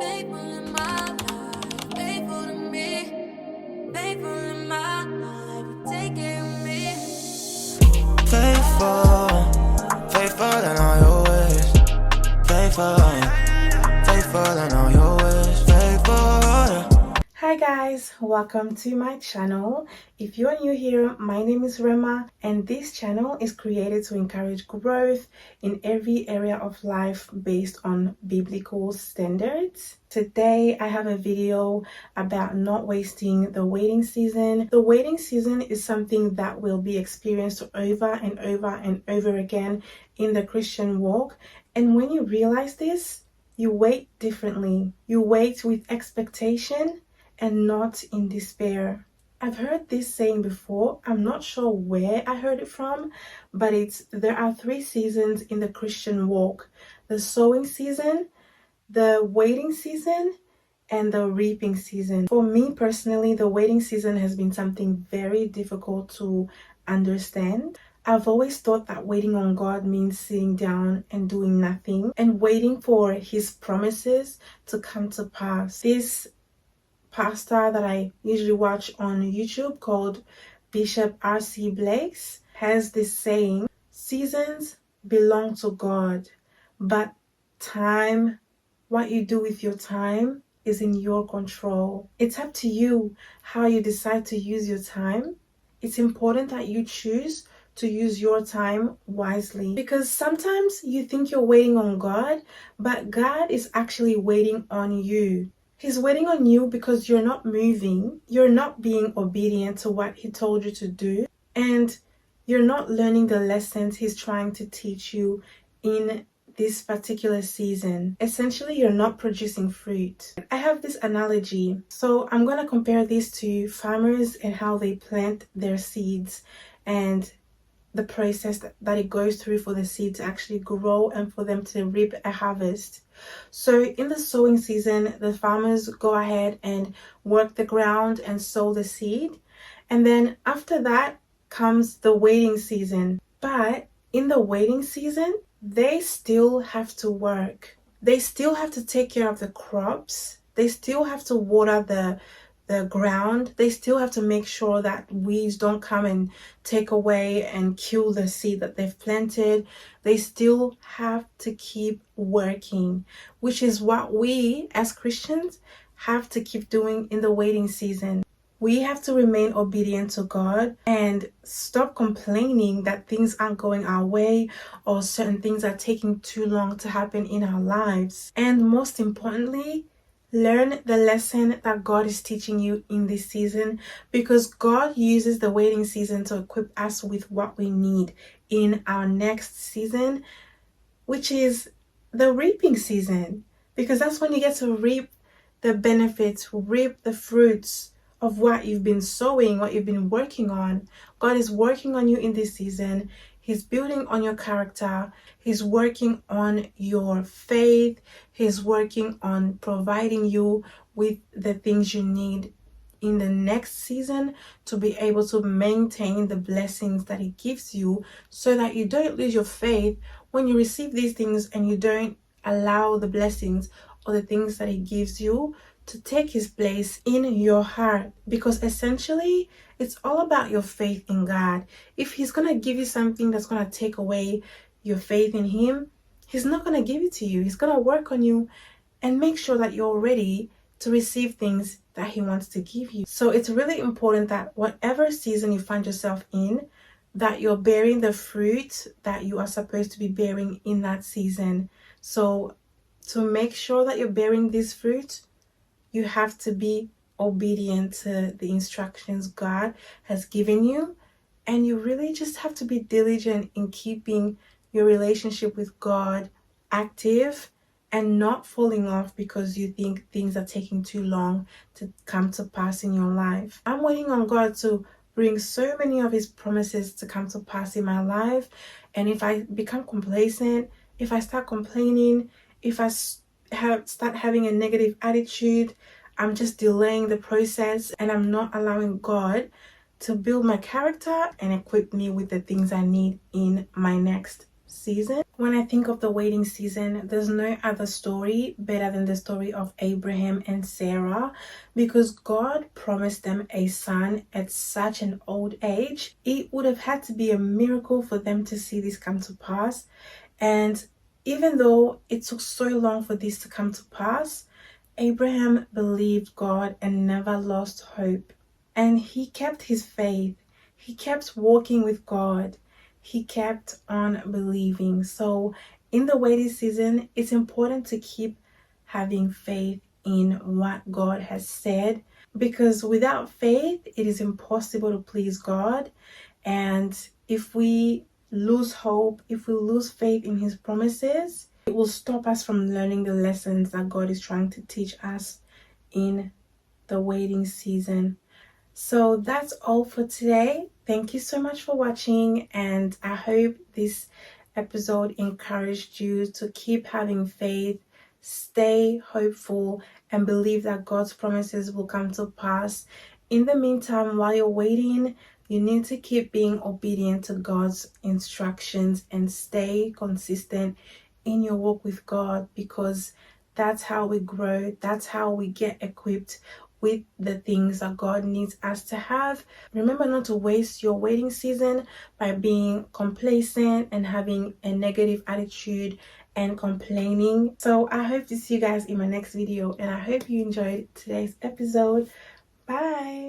Faithful in my life, faithful to me, faithful in my life, you take care of me. Faithful, faithful in all your ways. Faithful, faithful in all your ways. Faithful. Hi guys, welcome to my channel. If you are new here, my name is Rema and this channel is created to encourage growth in every area of life based on biblical standards. Today I have a video about not wasting the waiting season. The waiting season is something that will be experienced over and over and over again in the Christian walk, and when you realize this, you wait differently. You wait with expectation and not in despair. I've heard this saying before. I'm not sure where I heard it from, but there are 3 seasons in the Christian walk: the sowing season, the waiting season, and the reaping season. For me personally, the waiting season has been something very difficult to understand. I've always thought that waiting on God means sitting down and doing nothing and waiting for His promises to come to pass. This pastor that I usually watch on YouTube called Bishop R.C. Blakes has this saying: seasons belong to God, but time, what you do with your time, is in your control. It's up to you how you decide to use your time. It's important that you choose to use your time wisely, because sometimes you think you're waiting on God, but God is actually waiting on you. He's waiting on you because you're not moving, you're not being obedient to what He told you to do, and you're not learning the lessons He's trying to teach you in this particular season. Essentially, you're not producing fruit. I have this analogy, so I'm going to compare this to farmers and how they plant their seeds and the process that it goes through for the seed to actually grow and for them to reap a harvest. So in the sowing season, the farmers go ahead and work the ground and sow the seed. And then after that comes the waiting season. But in the waiting season, they still have to work. They still have to take care of the crops. They still have to water the ground. They still have to make sure that weeds don't come and take away and kill the seed that they've planted. They still have to keep working, which is what we as Christians have to keep doing in the waiting season. We have to remain obedient to God and stop complaining that things aren't going our way or certain things are taking too long to happen in our lives. And most importantly, learn the lesson that God is teaching you in this season, because God uses the waiting season to equip us with what we need in our next season, which is the reaping season, because that's when you get to reap the benefits, reap the fruits of what you've been sowing, what you've been working on. God is working on you in this season. He's building on your character. He's working on your faith. He's working on providing you with the things you need in the next season to be able to maintain the blessings that He gives you, so that you don't lose your faith when you receive these things and you don't allow the blessings or the things that He gives you to take His place in your heart. Because essentially, it's all about your faith in God. If He's going to give you something that's going to take away your faith in Him, He's not going to give it to you. He's going to work on you and make sure that you're ready to receive things that He wants to give you. So it's really important that whatever season you find yourself in, that you're bearing the fruit that you are supposed to be bearing in that season. So to make sure that you're bearing this fruit, you have to be obedient to the instructions God has given you, and you really just have to be diligent in keeping your relationship with God active and not falling off because you think things are taking too long to come to pass in your life. I'm waiting on God to bring so many of His promises to come to pass in my life, and if I become complacent, if I start complaining, if I start having a negative attitude, I'm just delaying the process and I'm not allowing God to build my character and equip me with the things I need in my next season. When I think of the waiting season, there's no other story better than the story of Abraham and Sarah, because God promised them a son at such an old age. It would have had to be a miracle for them to see this come to pass. And even though it took so long for this to come to pass, Abraham believed God and never lost hope. And he kept his faith. He kept walking with God. He kept on believing. So in the waiting season, it's important to keep having faith in what God has said, because without faith, it is impossible to please God. And if we lose hope, if we lose faith in his promises, it will stop us from learning the lessons that God is trying to teach us in the waiting season. So that's all for today. Thank you so much for watching, and I hope this episode encouraged you to keep having faith, stay hopeful, and believe that God's promises will come to pass. In the meantime, while you're waiting, you need to keep being obedient to God's instructions and stay consistent in your walk with God, because that's how we grow, that's how we get equipped with the things that God needs us to have. Remember not to waste your waiting season by being complacent and having a negative attitude and complaining. So I hope to see you guys in my next video, and I hope you enjoyed today's episode. Bye.